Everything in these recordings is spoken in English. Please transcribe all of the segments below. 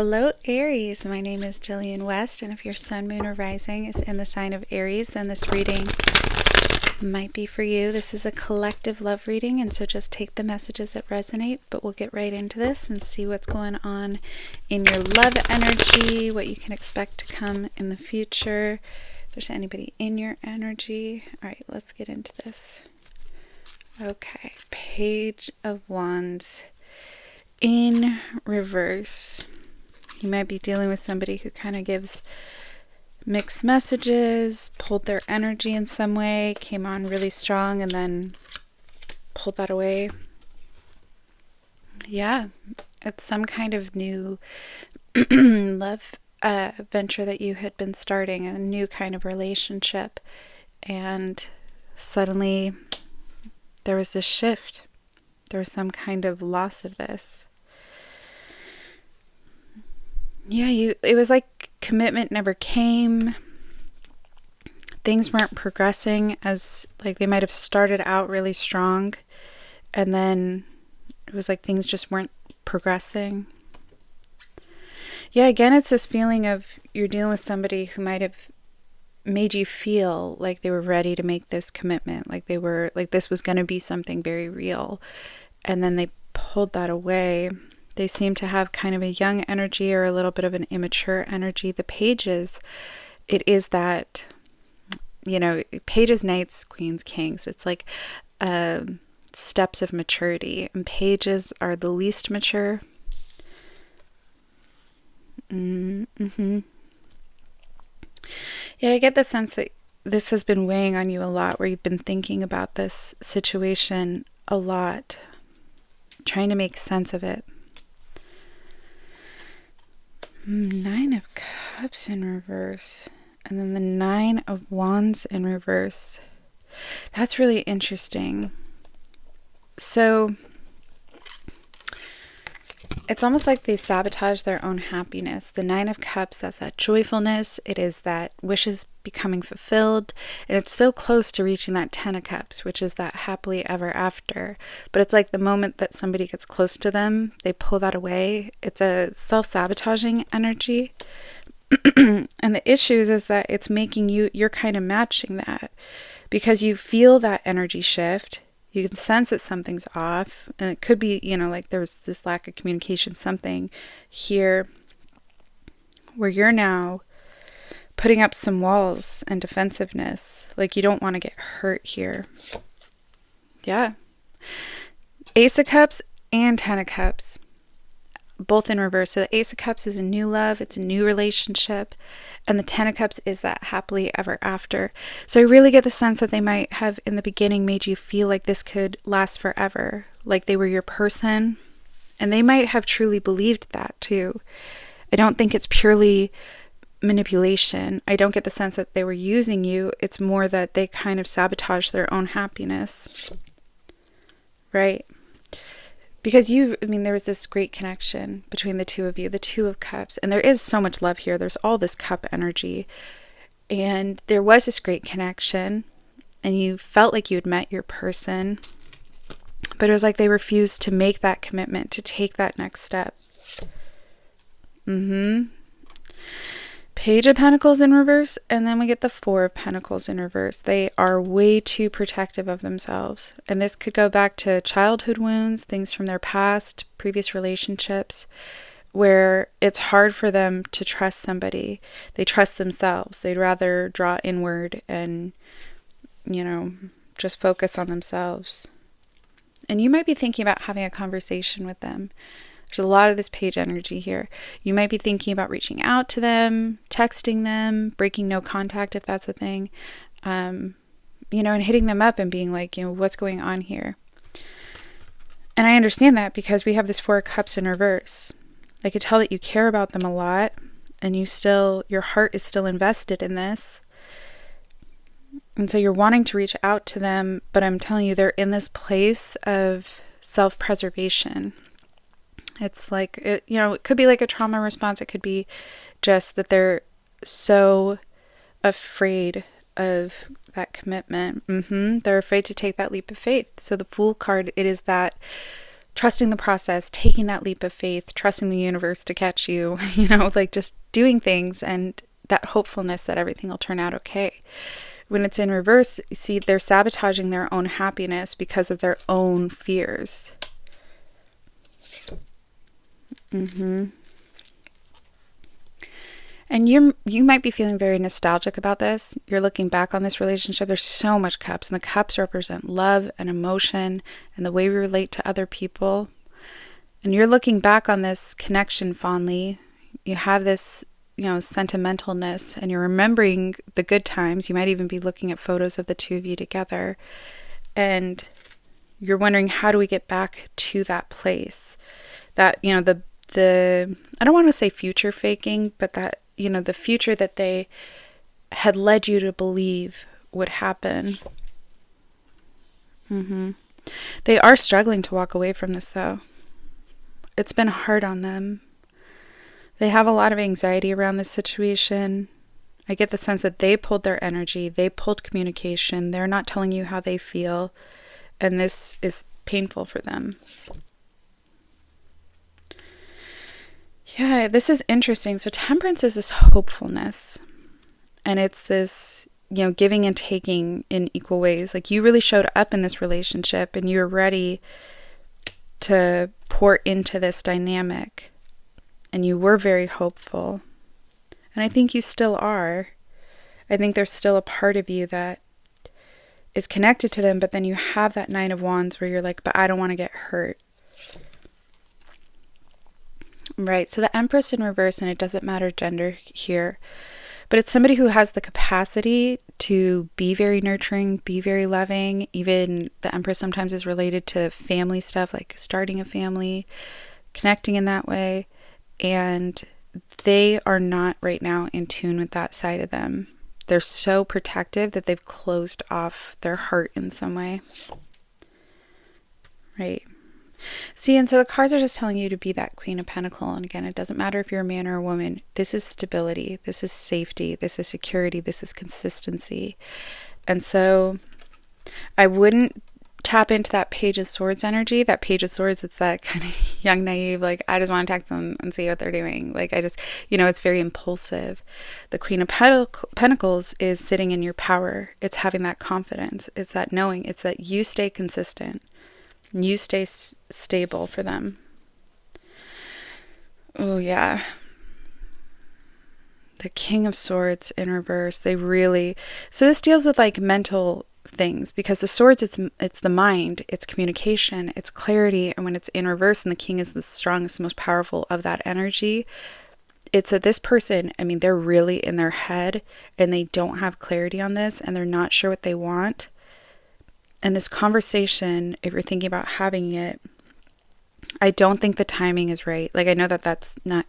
Hello, Aries. My name is Jillian West, and if your sun, moon, or rising is in the sign of Aries, then this reading might be for you. This is a collective love reading, and so just take the messages that resonate, but we'll get right into this and see what's going on in your love energy, what you can expect to come in the future. If there's anybody in your energy. All right, let's get into this. Okay, Page of Wands in reverse. You might be dealing with somebody who kind of gives mixed messages, pulled their energy in some way, came on really strong, and then pulled that away. Yeah, it's some kind of new love venture that you had been starting, a new kind of relationship, and suddenly there was this shift. There was some kind of loss of this. Yeah, it was like commitment never came. Things weren't progressing as, like, they might have started out really strong, and then it was like things just weren't progressing. Yeah, again, it's this feeling of you're dealing with somebody who might have made you feel like they were ready to make this commitment, like this was going to be something very real, and then they pulled that away. They seem to have kind of a young energy or a little bit of an immature energy. The pages, it is that, pages, knights, queens, kings. It's like steps of maturity. And pages are the least mature. Yeah, I get the sense that this has been weighing on you a lot, where you've been thinking about this situation a lot, trying to make sense of it. Nine of Cups in reverse, and then the Nine of Wands in reverse. That's really interesting. So it's almost like they sabotage their own happiness. The Nine of Cups, that's that joyfulness. It is that wishes becoming fulfilled. And it's so close to reaching that Ten of Cups, which is that happily ever after. But it's like the moment that somebody gets close to them, they pull that away. It's a self-sabotaging energy. And the issues is that it's making you're kind of matching that, because you feel that energy shift. You can sense that something's off, and it could be, like there was this lack of communication, something here where you're now putting up some walls and defensiveness. Like you don't want to get hurt here. Yeah. Ace of Cups and Ten of Cups, both in reverse. So the Ace of Cups is a new love, it's a new relationship, and the Ten of Cups is that happily ever after. So I really get the sense that they might have in the beginning made you feel like this could last forever, like they were your person, and they might have truly believed that too. I don't think it's purely manipulation. I don't get the sense that they were using you. It's more that they kind of sabotage their own happiness, right? Because there was this great connection between the two of you, the Two of Cups, and there is so much love here. There's all this cup energy, and there was this great connection, and you felt like you had met your person, but it was like they refused to make that commitment, to take that next step. Page of Pentacles in reverse, and then we get the Four of Pentacles in reverse. They are way too protective of themselves, and this could go back to childhood wounds, things from their past, previous relationships, where it's hard for them to trust somebody. They trust themselves. They'd rather draw inward and, just focus on themselves. And you might be thinking about having a conversation with them. There's a lot of this page energy here. You might be thinking about reaching out to them, texting them, breaking no contact if that's a thing, and hitting them up and being like, what's going on here? And I understand that, because we have this Four of Cups in reverse. I could tell that you care about them a lot, and your heart is still invested in this. And so you're wanting to reach out to them, but I'm telling you, they're in this place of self-preservation. It's like, it could be like a trauma response. It could be just that they're so afraid of that commitment. They're afraid to take that leap of faith. So the Fool card, it is that trusting the process, taking that leap of faith, trusting the universe to catch you, like just doing things and that hopefulness that everything will turn out okay. When it's in reverse, see, they're sabotaging their own happiness because of their own fears. And you might be feeling very nostalgic about this. You're looking back on this relationship. There's so much cups, and the cups represent love and emotion and the way we relate to other people. And you're looking back on this connection fondly. You have this, sentimentalness, and you're remembering the good times. You might even be looking at photos of the two of you together. And you're wondering, how do we get back to that place? That, the I don't want to say future faking, but that, the future that they had led you to believe would happen. They are struggling to walk away from this, though. It's been hard on them. They have a lot of anxiety around this situation. I get the sense that they pulled their energy, they pulled communication, they're not telling you how they feel, and this is painful for them. Yeah, this is interesting. So temperance is this hopefulness, and it's this, giving and taking in equal ways. Like, you really showed up in this relationship and you're ready to pour into this dynamic, and you were very hopeful. And I think you still are. I think there's still a part of you that is connected to them, but then you have that Nine of Wands where you're like, but I don't want to get hurt. Right, so the Empress in reverse, and it doesn't matter gender here, but it's somebody who has the capacity to be very nurturing, be very loving. Even the Empress sometimes is related to family stuff, like starting a family, connecting in that way. And they are not right now in tune with that side of them. They're so protective that they've closed off their heart in some way. Right. See, and so the cards are just telling you to be that Queen of Pentacles. And again, it doesn't matter if you're a man or a woman. This is stability. This is safety. This is security. This is consistency. And so I wouldn't tap into that Page of Swords energy. That Page of Swords, it's that kind of young, naive, like, I just want to text them and see what they're doing. Like, I just, it's very impulsive. The Queen of Pentacles is sitting in your power. It's having that confidence. It's that knowing. It's that you stay consistent. You stay stable for them. Oh, yeah. The King of Swords in reverse. They really... So this deals with, like, mental things, because the swords, it's the mind, it's communication, it's clarity. And when it's in reverse and the King is the strongest, most powerful of that energy, it's that this person, they're really in their head and they don't have clarity on this and they're not sure what they want. And this conversation, if you're thinking about having it, I don't think the timing is right. Like, I know that that's not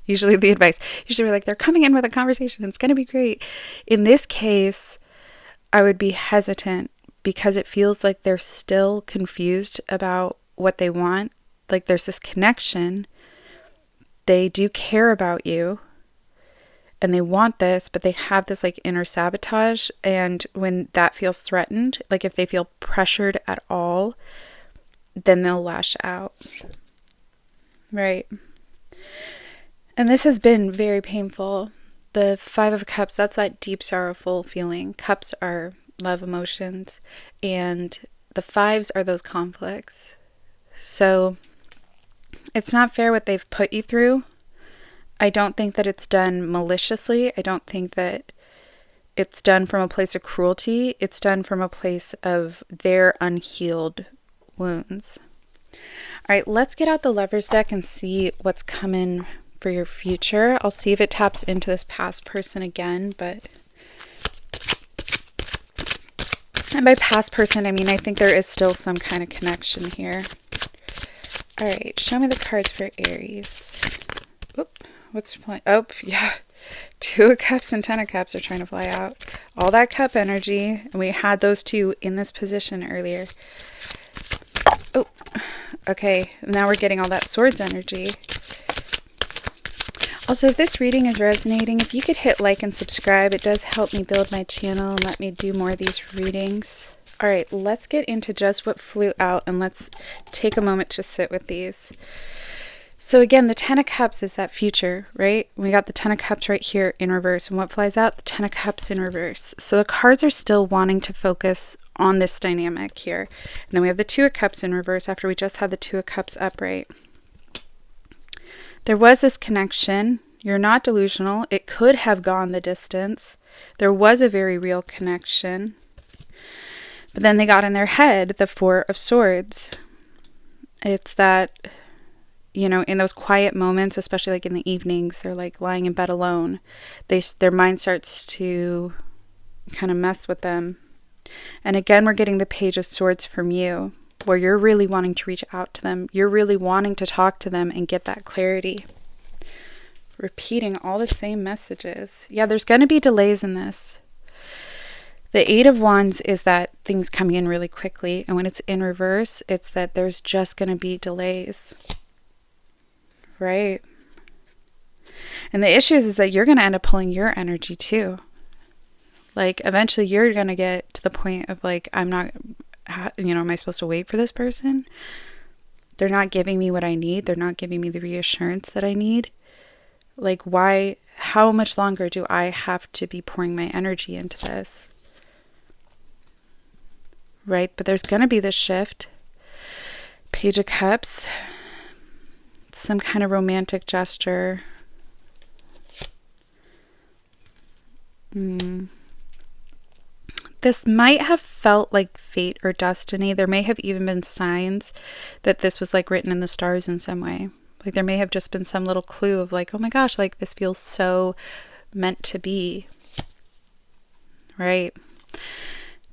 usually the advice. Usually we're like, they're coming in with a conversation. It's going to be great. In this case, I would be hesitant because it feels like they're still confused about what they want. Like, there's this connection. They do care about you. And they want this, but they have this like inner sabotage. And when that feels threatened, like if they feel pressured at all, then they'll lash out. Right. And this has been very painful. The Five of Cups, that's that deep, sorrowful feeling. Cups are love emotions. And the fives are those conflicts. So it's not fair what they've put you through. I don't think that it's done maliciously. I don't think that it's done from a place of cruelty. It's done from a place of their unhealed wounds. All right, let's get out the Lovers deck and see what's coming for your future. I'll see if it taps into this past person again, but... And by past person, I think there is still some kind of connection here. All right, show me the cards for Aries. Oop. What's the point? Oh, yeah. Two of Cups and Ten of Cups are trying to fly out. All that cup energy. And we had those two in this position earlier. Oh, okay. Now we're getting all that Swords energy. Also, if this reading is resonating, if you could hit like and subscribe, it does help me build my channel and let me do more of these readings. All right, let's get into just what flew out and let's take a moment to sit with these. So again, the Ten of Cups is that future, right? We got the Ten of Cups right here in reverse. And what flies out? The Ten of Cups in reverse. So the cards are still wanting to focus on this dynamic here. And then we have the Two of Cups in reverse after we just had the Two of Cups upright. There was this connection. You're not delusional. It could have gone the distance. There was a very real connection. But then they got in their head the Four of Swords. It's that, you know, in those quiet moments, especially like in the evenings, they're like lying in bed alone. Their mind starts to kind of mess with them. And again, we're getting the Page of Swords from you, where you're really wanting to reach out to them. You're really wanting to talk to them and get that clarity. Repeating all the same messages. Yeah, there's going to be delays in this. The Eight of Wands is that things coming in really quickly. And when it's in reverse, it's that there's just going to be delays. Right? And the issue is that you're going to end up pulling your energy too. Like, eventually you're going to get to the point of like, I'm not, you know, am I supposed to wait for this person? They're not giving me what I need. They're not giving me the reassurance that I need. Like, why, how much longer do I have to be pouring my energy into this? Right? But there's going to be this shift. Page of Cups. Some kind of romantic gesture. This might have felt like fate or destiny. There may have even been signs that this was like written in the stars in some way. Like there may have just been some little clue of like, oh my gosh, like this feels so meant to be. Right?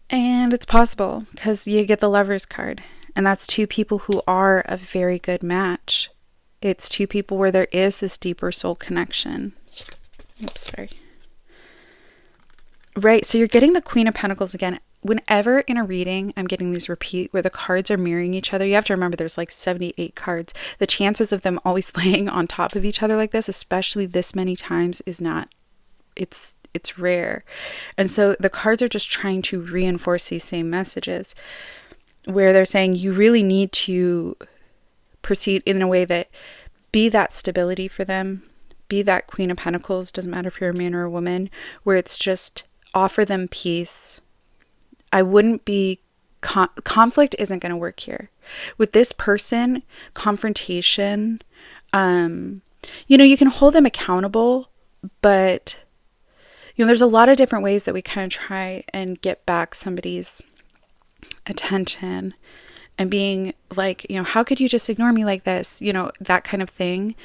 And it's possible because you get the Lovers card. And that's two people who are a very good match. It's two people where there is this deeper soul connection. Oops, sorry. Right, so you're getting the Queen of Pentacles again. Whenever in a reading I'm getting these repeat where the cards are mirroring each other, you have to remember there's like 78 cards. The chances of them always laying on top of each other like this, especially this many times, is not, it's rare. And so the cards are just trying to reinforce these same messages where they're saying you really need to proceed in a way that be that stability for them, be that Queen of Pentacles, doesn't matter if you're a man or a woman, where it's just offer them peace. I wouldn't be, conflict isn't going to work here. With this person, confrontation, you know, you can hold them accountable, but, you know, there's a lot of different ways that we kind of try and get back somebody's attention and being like, you know, how could you just ignore me like this? You know, that kind of thing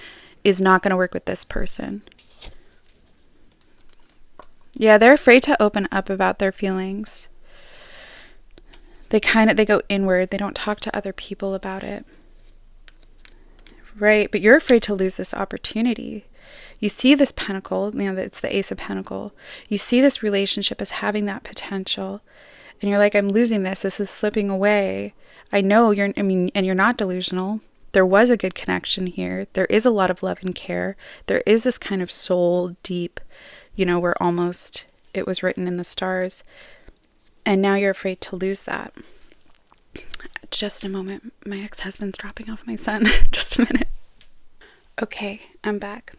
is not going to work with this person. Yeah, they're afraid to open up about their feelings. They go inward. They don't talk to other people about it. Right? But you're afraid to lose this opportunity. You see this pentacle, you know, it's the Ace of Pentacles. You see this relationship as having that potential. And you're like, I'm losing this. This is slipping away. I know and you're not delusional. There was a good connection here. There is a lot of love and care. There is this kind of soul deep, you know, where almost it was written in the stars. And now you're afraid to lose that. Just a moment. My ex-husband's dropping off my son. Just a minute. Okay, I'm back.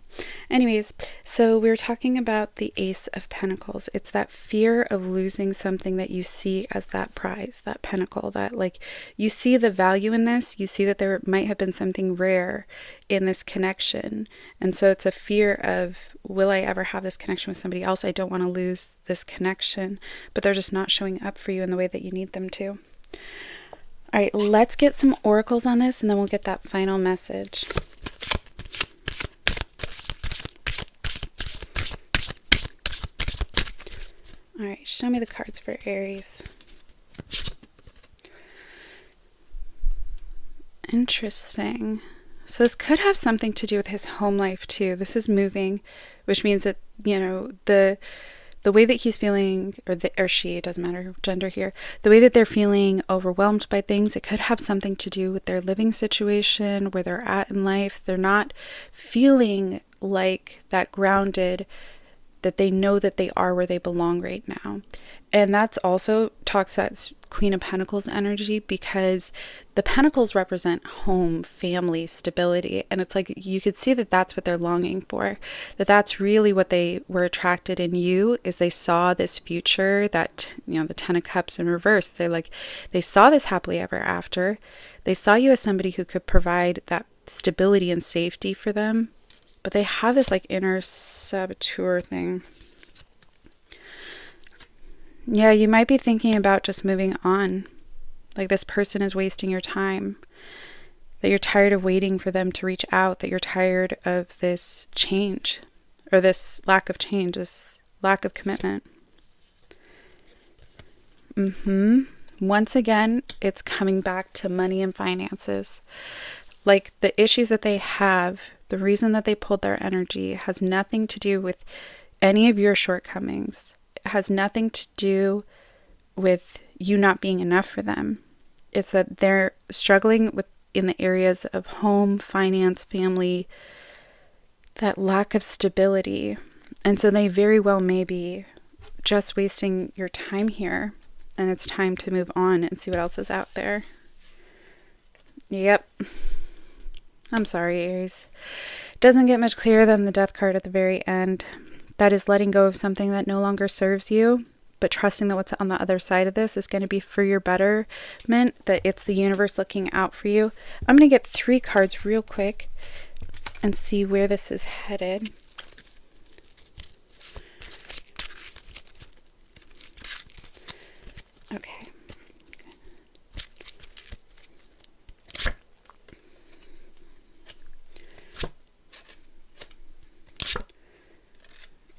Anyways, so we were talking about the Ace of Pentacles. It's that fear of losing something that you see as that prize, that pentacle, that like you see the value in this. You see that there might have been something rare in this connection. And so it's a fear of, will I ever have this connection with somebody else? I don't want to lose this connection, but they're just not showing up for you in the way that you need them to. All right, let's get some oracles on this and then we'll get that final message. All right, show me the cards for Aries. Interesting. So this could have something to do with his home life too. This is moving, which means that, you know, the way that he's feeling, or she, it doesn't matter gender here, the way that they're feeling overwhelmed by things, it could have something to do with their living situation, where they're at in life. They're not feeling like that grounded that they know that they are where they belong right now. And that's also talks that Queen of Pentacles energy, because the pentacles represent home, family, stability. And it's like you could see that that's what they're longing for, that that's really what they were attracted in you, is they saw this future that, you know, the Ten of Cups in reverse. They're like, they saw this happily ever after. They saw you as somebody who could provide that stability and safety for them. But they have this like inner saboteur thing. Yeah, you might be thinking about just moving on. Like this person is wasting your time. That you're tired of waiting for them to reach out. That you're tired of this change. Or this lack of change. This lack of commitment. Once again, it's coming back to money and finances. Like the issues that they have, the reason that they pulled their energy has nothing to do with any of your shortcomings. It has nothing to do with you not being enough for them. It's that they're struggling with in the areas of home, finance, family, that lack of stability. And so they very well may be just wasting your time here. And it's time to move on and see what else is out there. Yep. I'm sorry, Aries. Doesn't get much clearer than the Death card at the very end. That is letting go of something that no longer serves you, but trusting that what's on the other side of this is going to be for your betterment, that it's the universe looking out for you. I'm going to get 3 cards real quick and see where this is headed. Okay.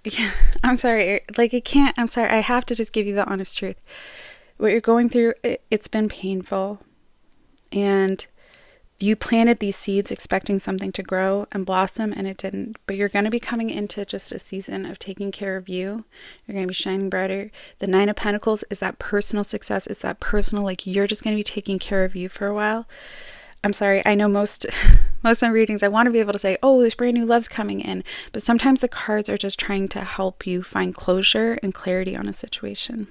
Yeah, I'm sorry. Like, it can't, I'm sorry. I have to just give you the honest truth. What you're going through, it's been painful. And you planted these seeds expecting something to grow and blossom, and it didn't. But you're going to be coming into just a season of taking care of you. You're going to be shining brighter. The Nine of Pentacles is that personal success. It's that personal, like, you're just going to be taking care of you for a while. I'm sorry, I know most of my readings, I want to be able to say, oh, this brand new love's coming in. But sometimes the cards are just trying to help you find closure and clarity on a situation.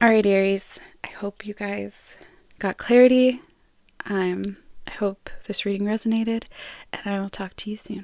All right, Aries, I hope you guys got clarity. I hope this reading resonated, and I will talk to you soon.